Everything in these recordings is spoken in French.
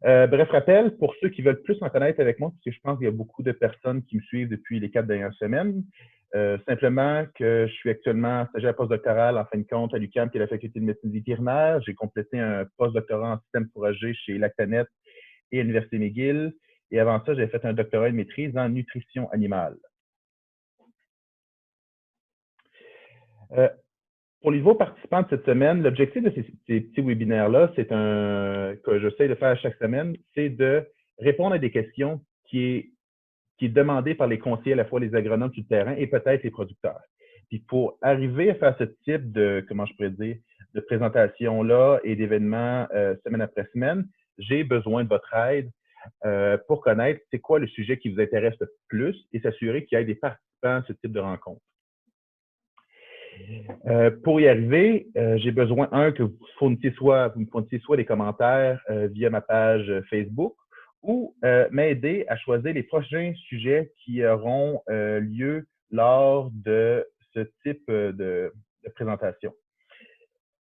Bref rappel, pour ceux qui veulent plus en connaître avec moi, parce que je pense qu'il y a beaucoup de personnes qui me suivent depuis les 4 dernières semaines, simplement que je suis actuellement stagiaire postdoctoral en fin de compte à l'UQAM, qui est la faculté de médecine vétérinaire. J'ai complété un postdoctorat en système fourrager chez Lactanet et à l'Université McGill. Et avant ça, j'ai fait un doctorat de maîtrise en nutrition animale. Pour les nouveaux participants de cette semaine, l'objectif de ces petits webinaires-là, c'est que j'essaie de faire chaque semaine, c'est de répondre à des questions qui est demandée par les conseillers, à la fois les agronomes sur le terrain et peut-être les producteurs. Puis pour arriver à faire ce type de, comment je pourrais dire, de présentation-là et d'événements semaine après semaine, j'ai besoin de votre aide pour connaître c'est quoi le sujet qui vous intéresse le plus et s'assurer qu'il y ait des participants à ce type de rencontre. Pour y arriver, j'ai besoin, que vous me fournissiez soit des commentaires via ma page Facebook ou m'aider à choisir les prochains sujets qui auront lieu lors de ce type de présentation.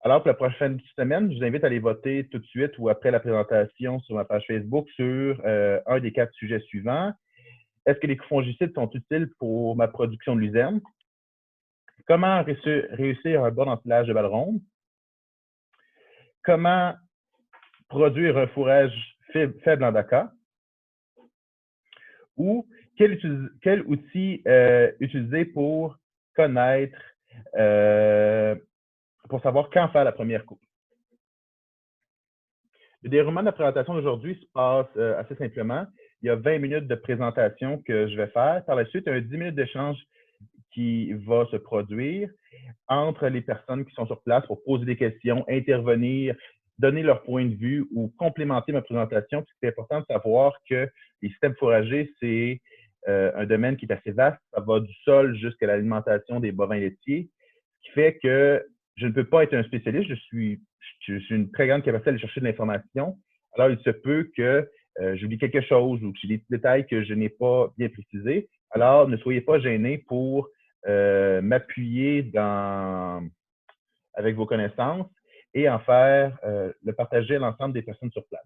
Alors, pour la prochaine semaine, je vous invite à aller voter tout de suite ou après la présentation sur ma page Facebook sur un des 4 sujets suivants. Est-ce que les fongicides sont utiles pour ma production de luzerne? Comment réussir un bon empilage de balles rondes? Comment produire un fourrage faible en DACA? Ou quel outil utiliser pour connaître, pour savoir quand faire la première coupe? Le déroulement de la présentation d'aujourd'hui se passe assez simplement. Il y a 20 minutes de présentation que je vais faire. Par la suite, il y a 10 minutes d'échange qui va se produire entre les personnes qui sont sur place pour poser des questions, intervenir, donner leur point de vue ou complémenter ma présentation. C'est important de savoir que les systèmes fourragers, c'est un domaine qui est assez vaste. Ça va du sol jusqu'à l'alimentation des bovins laitiers, ce qui fait que je ne peux pas être un spécialiste. Je suis une très grande capacité à aller chercher de l'information. Alors, il se peut que j'oublie quelque chose ou que j'ai des détails que je n'ai pas bien précisés. Alors, ne soyez pas gênés pour m'appuyer avec vos connaissances et en faire le partager à l'ensemble des personnes sur place.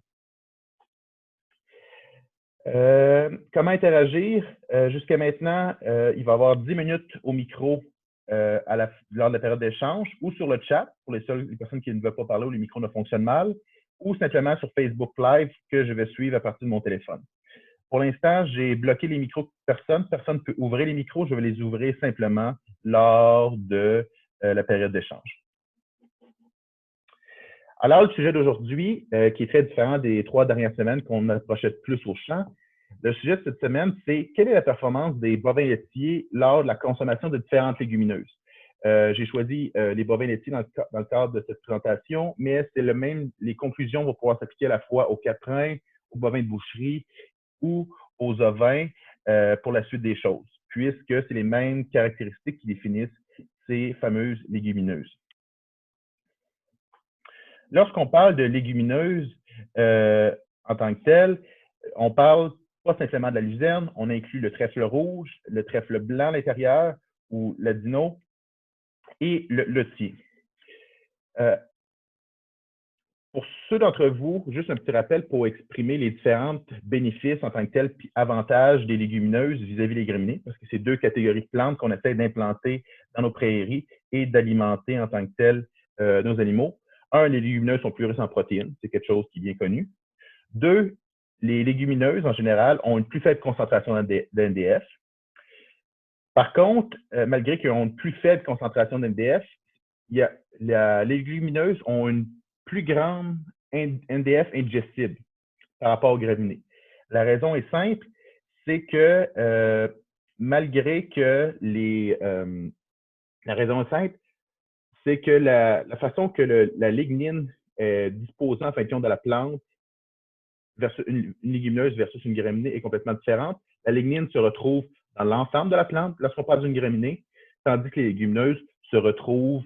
Comment interagir? Jusqu'à maintenant, il va y avoir 10 minutes au micro lors de la période d'échange ou sur le chat pour les personnes qui ne veulent pas parler ou les micros ne fonctionnent mal ou simplement sur Facebook Live que je vais suivre à partir de mon téléphone. Pour l'instant, j'ai bloqué les micros de personne. Personne ne peut ouvrir les micros. Je vais les ouvrir simplement lors de la période d'échange. Alors, le sujet d'aujourd'hui, qui est très différent des 3 dernières semaines qu'on approchait plus au champ, le sujet de cette semaine, c'est quelle est la performance des bovins laitiers lors de la consommation de différentes légumineuses. J'ai choisi les bovins laitiers dans le cadre de cette présentation, mais c'est le même, les conclusions vont pouvoir s'appliquer à la fois aux caprins, aux bovins de boucherie ou aux ovins pour la suite des choses, puisque c'est les mêmes caractéristiques qui définissent ces fameuses légumineuses. Lorsqu'on parle de légumineuses en tant que telles, on parle pas simplement de la luzerne, on inclut le trèfle rouge, le trèfle blanc à l'intérieur ou l'adino et le laitier. Pour ceux d'entre vous, juste un petit rappel pour exprimer les différents bénéfices en tant que tels puis avantages des légumineuses vis-à-vis des graminées, parce que c'est 2 catégories de plantes qu'on essaie d'implanter dans nos prairies et d'alimenter en tant que tels nos animaux. 1, les légumineuses sont plus riches en protéines, c'est quelque chose qui est bien connu. 2, les légumineuses, en général, ont une plus faible concentration d'NDF. Par contre, malgré qu'elles ont une plus faible concentration d'NDF, les légumineuses ont une plus grande NDF ingestible par rapport aux graminées. La raison est simple, c'est que malgré que la raison est simple, c'est que la façon que la lignine est disposée en fin de compte de la plante versus une légumineuse versus une graminée est complètement différente. La lignine se retrouve dans l'ensemble de la plante lorsqu'on parle d'une graminée, tandis que les légumineuses se retrouvent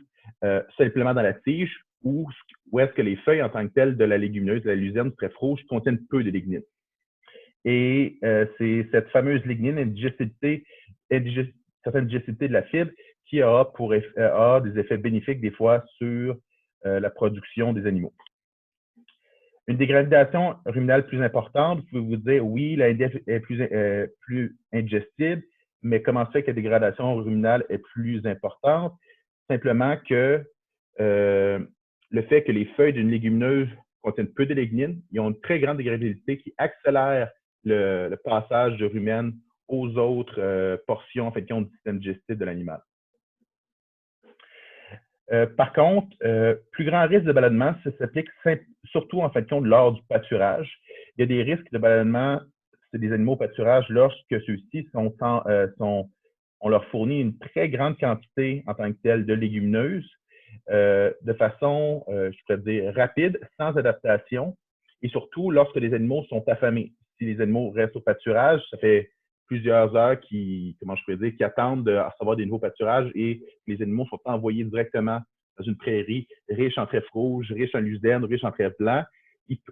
simplement dans la tige où est-ce que les feuilles en tant que telles de la légumineuse, de la luzerne, trèfle rouge, contiennent peu de lignine. Et c'est cette fameuse lignine, certaine digestibilité de la fibre, qui a des effets bénéfiques des fois sur la production des animaux. Une dégradation ruminale plus importante, vous pouvez vous dire, oui, la NDF est plus ingestible, mais comment se fait que la dégradation ruminale est plus importante? Simplement que le fait que les feuilles d'une légumineuse contiennent peu de lignine, ils ont une très grande dégradabilité qui accélère le passage de rumen aux autres portions en fait, qui ont du système digestif de l'animal. Par contre, plus grand risque de ballonnement, ça s'applique surtout en fait compte lors du pâturage. Il y a des risques de ballonnement, c'est des animaux au pâturage lorsque ceux-ci on leur fournit une très grande quantité en tant que telle de légumineuses de façon, je pourrais dire, rapide, sans adaptation, et surtout lorsque les animaux sont affamés. Si les animaux restent au pâturage, ça fait plusieurs heures qui attendent de recevoir des nouveaux pâturages et les animaux sont envoyés directement dans une prairie riche en trèfle rouge, riche en lucerne, riche en trèfle blanc.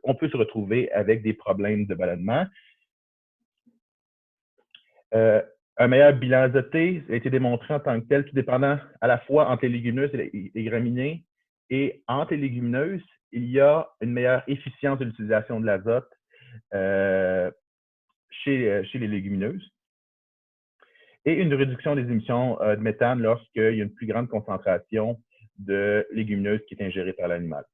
On peut se retrouver avec des problèmes de ballonnement. Un meilleur bilan azoté a été démontré en tant que tel, tout dépendant à la fois entre les légumineuses et les graminées. Et entre les légumineuses, il y a une meilleure efficience de l'utilisation de l'azote chez les légumineuses et une réduction des émissions de méthane lorsqu'il y a une plus grande concentration de légumineuses qui est ingérée par l'animal.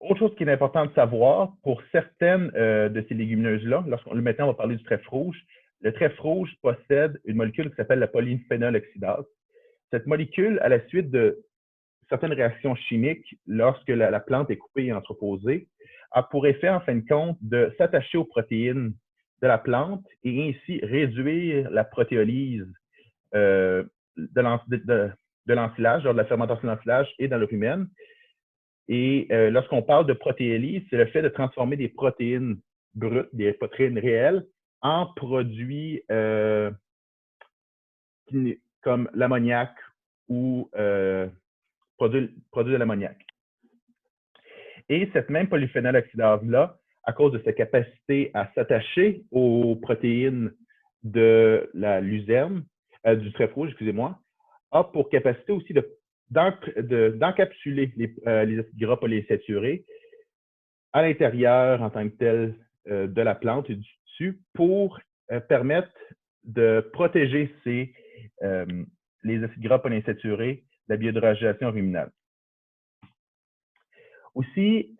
Autre chose qui est important de savoir, pour certaines de ces légumineuses-là, maintenant on va parler du trèfle rouge, le trèfle rouge possède une molécule qui s'appelle la polyphénol oxydase. Cette molécule, à la suite de certaines réactions chimiques, lorsque la plante est coupée et entreposée, a pour effet, en fin de compte, de s'attacher aux protéines de la plante et ainsi réduire la protéolyse de l'ensilage, lors de la fermentation de l'ensilage et dans le rumen. Et lorsqu'on parle de protéolyse, c'est le fait de transformer des protéines brutes, des protéines réelles, en produits comme l'ammoniac ou produits de l'ammoniac. Et cette même polyphénol oxydase-là, à cause de sa capacité à s'attacher aux protéines de la luzerne, du trèfle rouge, excusez-moi, a pour capacité aussi d'encapsuler les acides gras polyinsaturés à l'intérieur en tant que tel de la plante et du tissu pour permettre de protéger les acides gras polyinsaturés de la biodégradation ruminale. Aussi,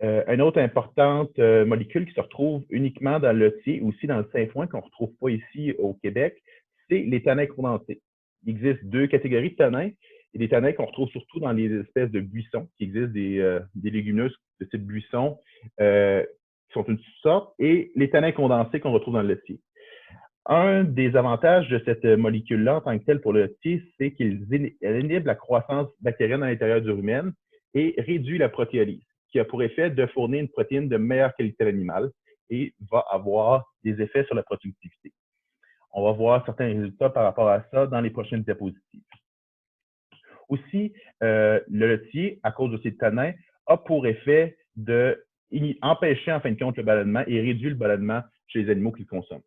une autre importante molécule qui se retrouve uniquement dans le laitier, aussi dans le sainfoin, qu'on ne retrouve pas ici au Québec, c'est les tanins condensés. Il existe deux catégories de tanins. Il y a des tanins qu'on retrouve surtout dans les espèces de buissons, qui existent des légumineuses de type buisson, qui sont une sorte, et les tanins condensés qu'on retrouve dans le laitier. Un des avantages de cette molécule-là en tant que telle pour le laitier, c'est qu'elle inhibe la croissance bactérienne à l'intérieur du rumen et réduit la protéolyse, qui a pour effet de fournir une protéine de meilleure qualité à l'animal et va avoir des effets sur la productivité. On va voir certains résultats par rapport à ça dans les prochaines diapositives. Aussi, le laitier, à cause de ses tanins, a pour effet d'empêcher en fin de compte le ballonnement et réduire le ballonnement chez les animaux qui le consomment.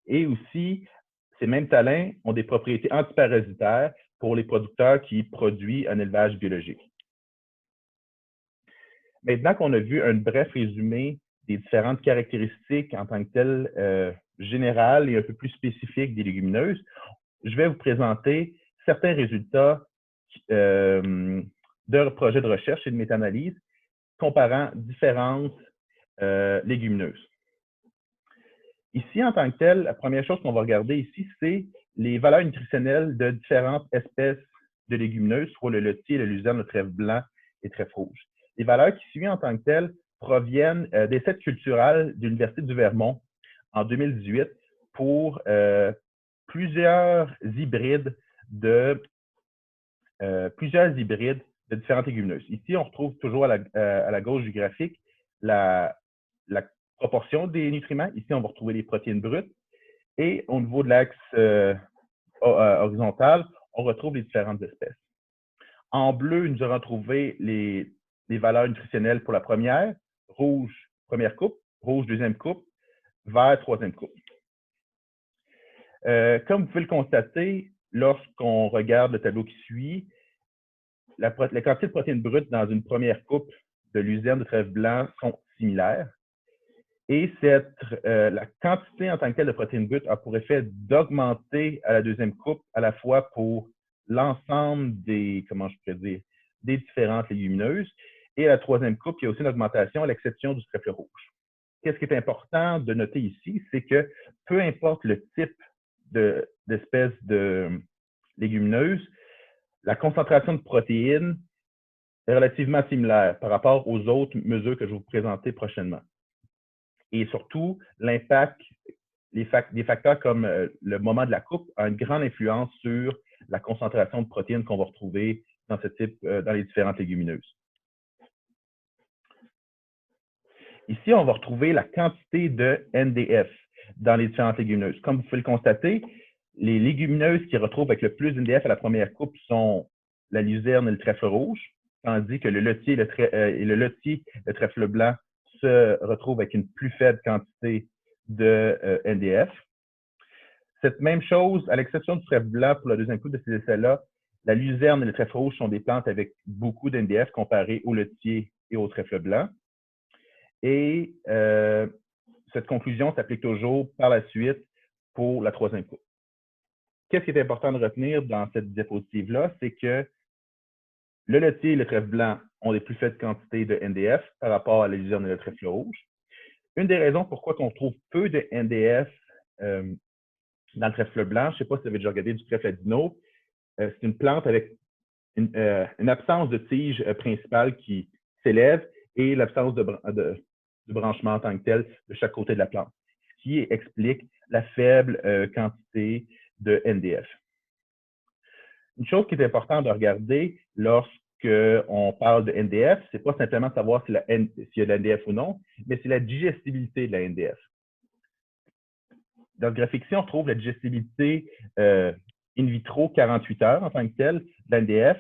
Et aussi, ces mêmes tanins ont des propriétés antiparasitaires pour les producteurs qui produisent un élevage biologique. Maintenant qu'on a vu un bref résumé des différentes caractéristiques en tant que telles générales et un peu plus spécifiques des légumineuses, je vais vous présenter certains résultats de projets de recherche et de méta-analyse comparant différentes légumineuses. Ici, en tant que tel, la première chose qu'on va regarder ici, c'est les valeurs nutritionnelles de différentes espèces de légumineuses, soit le laitier, le luzerne, le trèfle blanc et le trèfle rouge. Les valeurs qui suivent en tant que telles proviennent d'essais culturels de l'Université du Vermont en 2018 pour plusieurs hybrides de différentes légumineuses. Ici, on retrouve toujours à la gauche du graphique la proportion des nutriments. Ici, on va retrouver les protéines brutes. Et au niveau de l'axe horizontal, on retrouve les différentes espèces. En bleu, nous avons trouvé les valeurs nutritionnelles pour la première, rouge, première coupe, rouge, deuxième coupe, vert, troisième coupe. Comme vous pouvez le constater, lorsqu'on regarde le tableau qui suit, la quantité de protéines brutes dans une première coupe de luzerne de trèfle blanc sont similaires. Et la quantité en tant que telle de protéines brutes a pour effet d'augmenter à la deuxième coupe à la fois pour l'ensemble des, comment je pourrais dire, des différentes légumineuses. Et à la troisième coupe, il y a aussi une augmentation à l'exception du trèfle rouge. Qu'est-ce qui est important de noter ici, c'est que peu importe le type d'espèce de légumineuse, la concentration de protéines est relativement similaire par rapport aux autres mesures que je vais vous présenter prochainement. Et surtout, l'impact, des facteurs comme le moment de la coupe a une grande influence sur la concentration de protéines qu'on va retrouver dans ce type, dans les différentes légumineuses. Ici, on va retrouver la quantité de NDF dans les différentes légumineuses. Comme vous pouvez le constater, les légumineuses qui retrouvent avec le plus d'NDF à la première coupe sont la luzerne et le trèfle rouge, tandis que le laitier et le trèfle blanc se retrouvent avec une plus faible quantité de NDF. Cette même chose, à l'exception du trèfle blanc pour la deuxième coupe de ces essais-là, la luzerne et le trèfle rouge sont des plantes avec beaucoup d'NDF comparées au laitier et au trèfle blanc. Et cette conclusion s'applique toujours par la suite pour la troisième coupe. Qu'est-ce qui est important de retenir dans cette diapositive-là, c'est que le laitier et le trèfle blanc ont des plus faibles quantités de NDF par rapport à la luzerne et le trèfle rouge. Une des raisons pourquoi on trouve peu de NDF dans le trèfle blanc, je ne sais pas si vous avez déjà regardé du trèfle adino, c'est une plante avec une absence de tige principale qui s'élève et l'absence du branchement en tant que tel de chaque côté de la plante, ce qui explique la faible quantité de NDF. Une chose qui est importante de regarder lorsqu'on parle de NDF, ce n'est pas simplement savoir s'il y a de la NDF ou non, mais c'est la digestibilité de la NDF. Dans ce graphique-ci, on retrouve la digestibilité in vitro 48 heures en tant que telle de la NDF,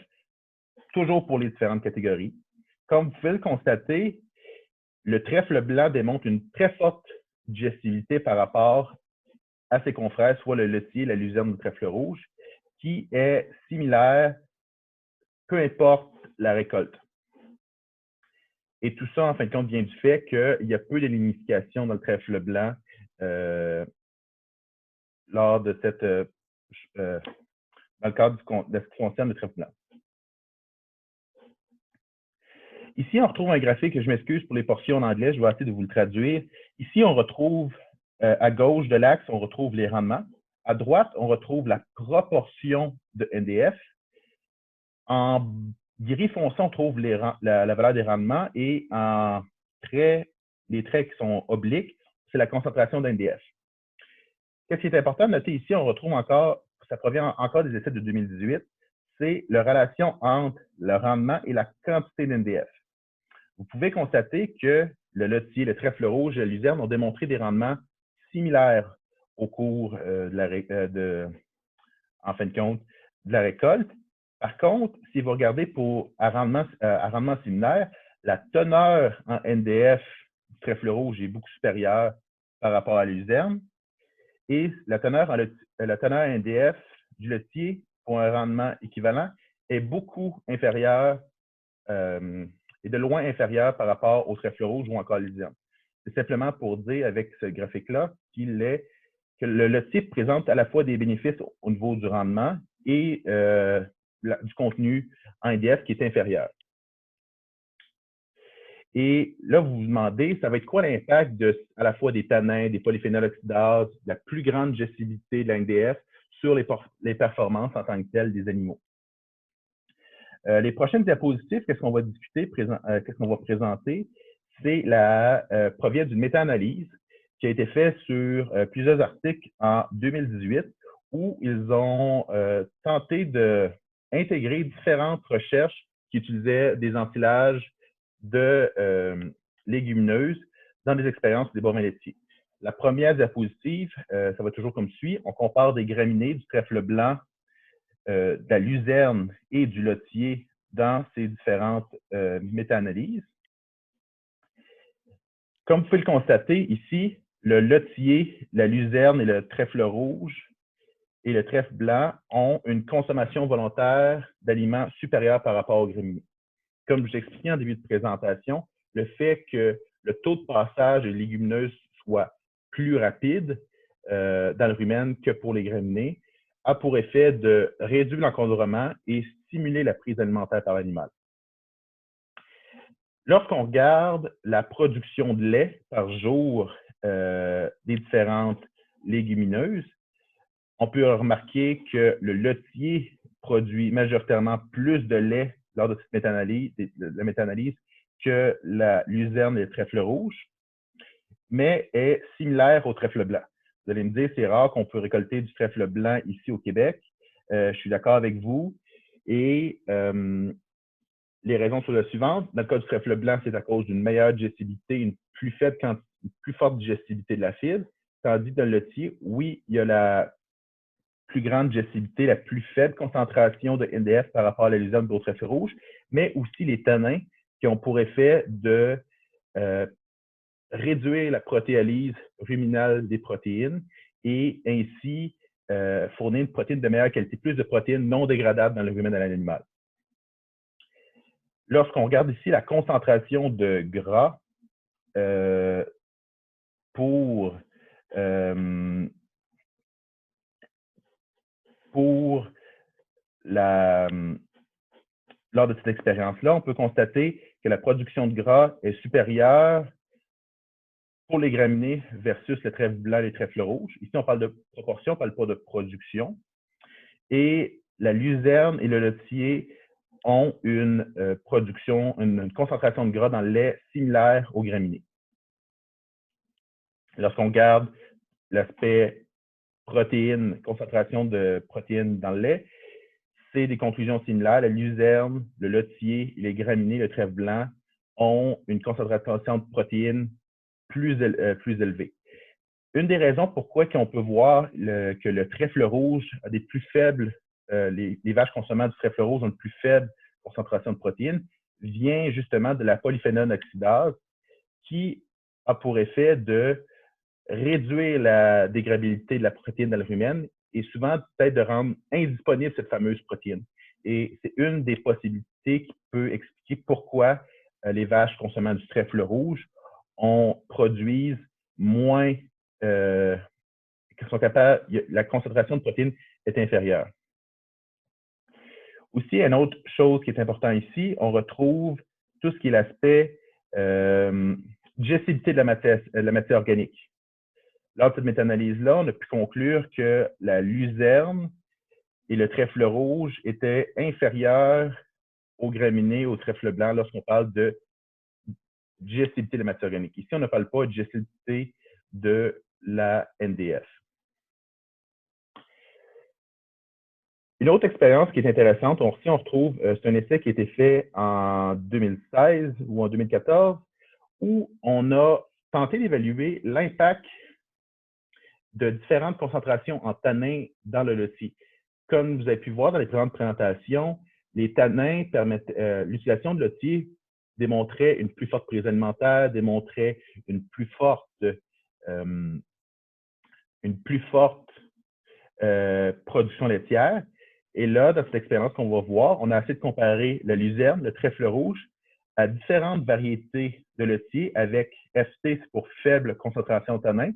toujours pour les différentes catégories. Comme vous pouvez le constater, le trèfle blanc démontre une très forte digestibilité par rapport à ses confrères, soit le laitier, la luzerne ou le trèfle rouge, qui est similaire, peu importe la récolte. Et tout ça, en fin de compte, vient du fait qu'il y a peu de lignification dans le trèfle blanc lors de dans le cadre de ce qui concerne le trèfle blanc. Ici, on retrouve un graphique, je m'excuse pour les portions en anglais, je vais essayer de vous le traduire. Ici, on retrouve, à gauche de l'axe, on retrouve les rendements. À droite, on retrouve la proportion de NDF. En gris foncé, on trouve la valeur des rendements et en les traits qui sont obliques, c'est la concentration d'NDF. Qu'est-ce qui est important de noter ici, on retrouve encore, ça provient encore des essais de 2018, c'est la relation entre le rendement et la quantité d'NDF. Vous pouvez constater que le laitier, le trèfle rouge et la luzerne ont démontré des rendements similaires au cours en fin de compte, de la récolte. Par contre, si vous regardez à rendement similaire, la teneur en NDF du trèfle rouge est beaucoup supérieure par rapport à la luzerne et la teneur en NDF du laitier pour un rendement équivalent est beaucoup inférieure et de loin inférieure par rapport au trèfle rouge ou encore à la luzerne. C'est simplement pour dire avec ce graphique-là que le laitier présente à la fois des bénéfices au niveau du rendement et du contenu en NDF qui est inférieur. Et là, vous vous demandez, ça va être quoi l'impact à la fois des tanins, des polyphénols oxydases, de la plus grande digestibilité de la NDF sur les performances en tant que telles des animaux? Les prochaines diapositives, qu'est-ce qu'on va discuter, qu'est-ce qu'on va présenter? C'est provient d'une méta-analyse qui a été faite sur plusieurs articles en 2018 où ils ont tenté d'intégrer différentes recherches qui utilisaient des ensilages de légumineuses dans des expériences des bovins laitiers. La première diapositive, ça va toujours comme suit. On compare des graminées, du trèfle blanc, de la luzerne et du laitier dans ces différentes méta-analyses. Comme vous pouvez le constater ici, le laitier, la luzerne et le trèfle rouge et le trèfle blanc ont une consommation volontaire d'aliments supérieure par rapport aux graminées. Comme je l'ai expliqué en début de présentation, le fait que le taux de passage des légumineuses soit plus rapide dans le rumen que pour les graminées a pour effet de réduire l'encombrement et stimuler la prise alimentaire par l'animal. Lorsqu'on regarde la production de lait par jour des différentes légumineuses, on peut remarquer que le laitier produit majoritairement plus de lait lors de cette méta-analyse que la luzerne et le trèfle rouge, mais est similaire au trèfle blanc. Vous allez me dire, c'est rare qu'on peut récolter du trèfle blanc ici au Québec. Je suis d'accord avec vous. Et les raisons sont les suivantes. Dans le cas du trèfle blanc, c'est à cause d'une meilleure digestibilité, une plus forte digestibilité de la fibre. Tandis que dans le laitier, oui, il y a la plus grande digestibilité, la plus faible concentration de NDF par rapport à la luzerne et au trèfle rouge, mais aussi les tanins qui ont pour effet de réduire la protéolyse ruminale des protéines et ainsi fournir une protéine de meilleure qualité, plus de protéines non dégradables dans le rumen de l'animal. Lorsqu'on regarde ici la concentration de gras pour lors de cette expérience-là, on peut constater que la production de gras est supérieure pour les graminées versus le trèfle blanc et les trèfles rouges. Ici, on parle de proportion, on ne parle pas de production. Et la luzerne et le laitier ont une concentration de gras dans le lait similaire aux graminées. Lorsqu'on regarde l'aspect protéines, concentration de protéines dans le lait, c'est des conclusions similaires. La luzerne, le laitier et les graminées, le trèfle blanc, ont une concentration de protéines plus élevée. Une des raisons pourquoi on peut voir que le trèfle rouge a des plus faibles, les vaches consommant du trèfle rouge ont une plus faible concentration de protéines, vient justement de la polyphénol oxydase qui a pour effet de réduire la dégradabilité de la protéine dans le rumen et souvent peut-être de rendre indisponible cette fameuse protéine. Et c'est une des possibilités qui peut expliquer pourquoi les vaches consommant du trèfle rouge produisent moins, sont capables, la concentration de protéines est inférieure. Aussi, une autre chose qui est importante ici, on retrouve tout ce qui est l'aspect digestibilité de la matière organique. Lors de cette méta-analyse-là, on a pu conclure que la luzerne et le trèfle rouge étaient inférieurs aux graminées, au trèfle blanc lorsqu'on parle de digestibilité de la matière organique. Ici, on ne parle pas de digestibilité de la NDF. Une autre expérience qui est intéressante, ici on retrouve, c'est un essai qui a été fait en 2016 ou en 2014, où on a tenté d'évaluer l'impact de différentes concentrations en tanins dans le laitier. Comme vous avez pu voir dans les présentes présentations, les tanins permettent, l'utilisation de laitier démontrait une plus forte prise alimentaire, démontrait une plus forte production laitière. Et là, dans cette expérience qu'on va voir, on a essayé de comparer la luzerne, le trèfle rouge, à différentes variétés de laitier avec FT, c'est pour faible concentration de tanin,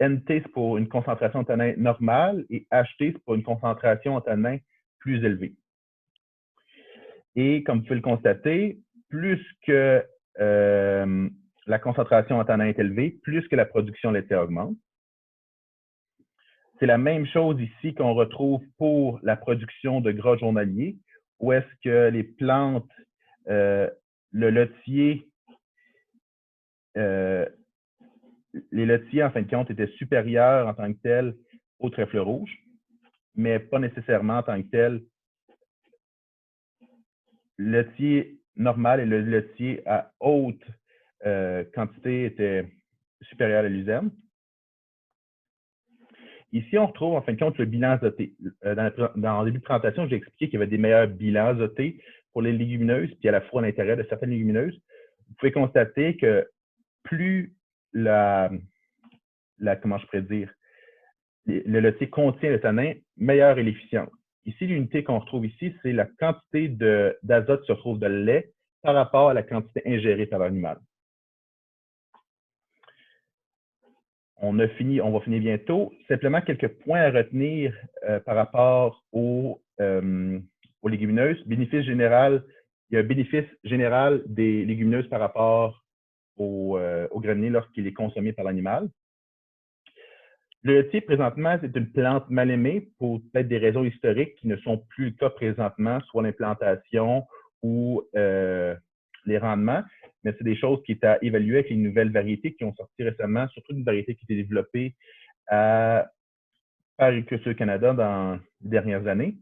NT, c'est pour une concentration de tanin normale et HT, c'est pour une concentration en tanin plus élevée. Et comme vous pouvez le constater, plus que la concentration en tanin est élevée, plus que la production laitière augmente. C'est la même chose ici qu'on retrouve pour la production de gras journalier, où est-ce que les plantes, le laitier, les laitiers, en fin de compte, étaient supérieurs en tant que tel au trèfle rouge, mais pas nécessairement en tant que tel. Le laitier normal et le laitier à haute quantité étaient supérieurs à la luzerne. Ici, on retrouve en fin de compte le bilan azoté. Dans le début de présentation, j'ai expliqué qu'il y avait des meilleurs bilans azotés pour les légumineuses, puis à la fois à l'intérieur de certaines légumineuses. Vous pouvez constater que plus comment je pourrais dire, le lotier contient le tanin, meilleure est l'efficience. Ici, l'unité qu'on retrouve ici, c'est la quantité d'azote qui se retrouve dans le lait par rapport à la quantité ingérée par l'animal. On va finir bientôt. Simplement quelques points à retenir par rapport aux légumineuses. Bénéfice général, il y a un bénéfice général des légumineuses par rapport au graminé lorsqu'il est consommé par l'animal. Le laitier, présentement, c'est une plante mal aimée pour peut-être des raisons historiques qui ne sont plus le cas présentement, soit l'implantation ou les rendements. Mais c'est des choses qui étaient à évaluer avec les nouvelles variétés qui ont sorti récemment, surtout une variété qui a été développée par Agriculture Canada dans les dernières années.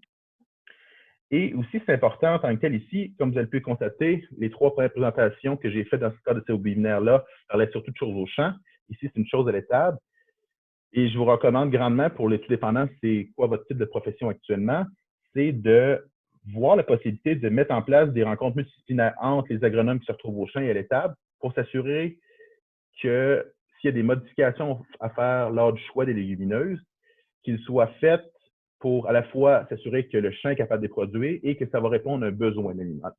Et aussi, c'est important en tant que tel ici, comme vous avez pu le constater, les 3 premières présentations que j'ai faites dans ce cadre de ce webinaire-là parlaient surtout de choses au champ. Ici, c'est une chose à l'étable. Et je vous recommande grandement, pour les tout dépendants, c'est quoi votre type de profession actuellement, c'est de voir la possibilité de mettre en place des rencontres multidisciplinaires entre les agronomes qui se retrouvent au champ et à l'étable pour s'assurer que s'il y a des modifications à faire lors du choix des légumineuses, qu'ils soient faites pour à la fois s'assurer que le champ est capable de les produire et que ça va répondre à un besoin de l'animal.